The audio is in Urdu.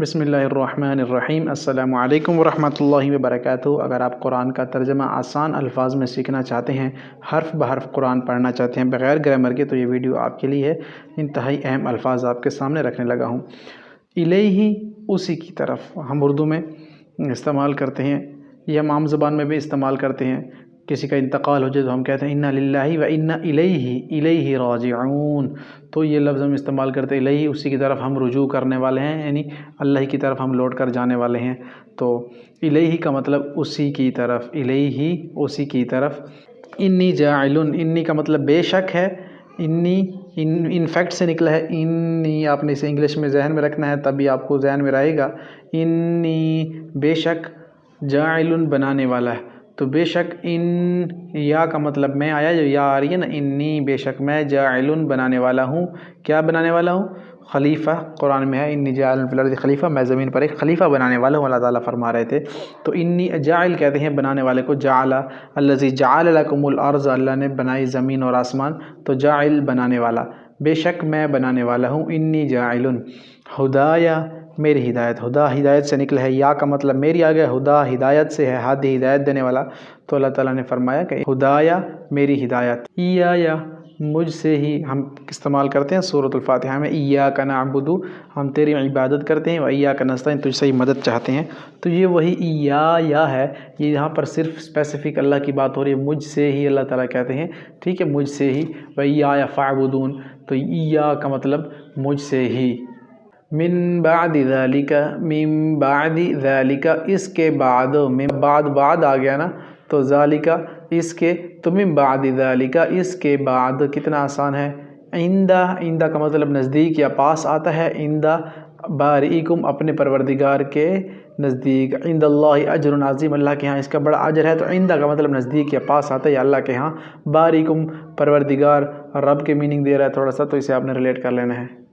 بسم اللہ الرحمن الرحیم۔ السلام علیکم ورحمۃ اللہ وبرکاتہ۔ اگر آپ قرآن کا ترجمہ آسان الفاظ میں سیکھنا چاہتے ہیں، حرف بحرف قرآن پڑھنا چاہتے ہیں بغیر گرامر کے، تو یہ ویڈیو آپ کے لیے ہے۔ انتہائی اہم الفاظ آپ کے سامنے رکھنے لگا ہوں۔ الیہ، اسی کی طرف، ہم اردو میں استعمال کرتے ہیں یا ہم عام زبان میں بھی استعمال کرتے ہیں۔ کسی کا انتقال ہو جائے تو ہم کہتے ہیں انا للہ و انا الیہ راجعون۔ تو یہ لفظ ہم استعمال کرتے ہیں، الیہ، اسی کی طرف ہم رجوع کرنے والے ہیں، یعنی اللہ کی طرف ہم لوٹ کر جانے والے ہیں۔ تو الیہ کا مطلب اسی کی طرف، الیہ، اسی کی طرف۔ انی جاعل، انی کا مطلب بے شک ہے۔ انی ان فیکٹ سے نکلا ہے۔ انی آپ نے اسے انگلش میں ذہن میں رکھنا ہے، تبھی آپ کو ذہن میں رہے گا۔ انی بے شک، جاعل بنانے والا ہے۔ تو بے شک، ان یا کا مطلب میں آیا، جو یا آ رہی ہے نا، انی بے شک میں، جاعل بنانے والا ہوں۔ کیا بنانے والا ہوں؟ خلیفہ۔ قرآن میں ہے انی جاعل فی الارض خلیفہ، میں زمین پر ایک خلیفہ بنانے والا ہوں، اللہ تعالیٰ فرما رہے تھے۔ تو انی جاعل کہتے ہیں بنانے والے کو، جعل الذی جعل لکم الارض، اللہ نے بنائی زمین اور آسمان، تو جاعل بنانے والا، بے شک میں بنانے والا ہوں۔ انی جاعل، ہدایہ میری ہدایت، ہدا ہدایت سے نکلا ہے، یا کا مطلب میری آ گیا، ہدا ہدایت سے ہے، ہادی ہدایت دینے والا۔ تو اللہ تعالیٰ نے فرمایا کہ ہدایہ میری ہدایت، ایایا مجھ سے ہی ہم استعمال کرتے ہیں سورۃ الفاتحہ میں، ایاک نعبد، ہم تیری عبادت کرتے ہیں، و ایاک نستعین، تجھ سے ہی مدد چاہتے ہیں۔ تو یہ وہی یا ہے، یہ یہاں پر صرف اسپیسیفک اللہ کی بات ہو رہی ہے، مجھ سے ہی اللہ تعالیٰ کہتے ہیں، ٹھیک ہے، مجھ سے ہی، و ایایا فاعبدون، تو ایا کا مطلب مجھ سے ہی۔ من بعد ذالک، من بعد ذالک، اس کے بعد، من بعد آ گیا نا، تو ذالک اس کے، تو من بعد ذالک اس کے بعد، کتنا آسان ہے۔ عندہ کا مطلب نزدیک یا پاس آتا ہے، عندہ بارئکم، اپنے پروردگار کے نزدیک، عند اللہ اجر عظیم، اللہ کے ہاں اس کا بڑا اجر ہے۔ تو عندہ کا مطلب نزدیک یا پاس آتا ہے، یا اللہ کے ہاں۔ بارئکم پروردگار، رب کے میننگ دے رہا ہے تھوڑا سا، تو اسے آپ نے ریلیٹ کر لینا ہے۔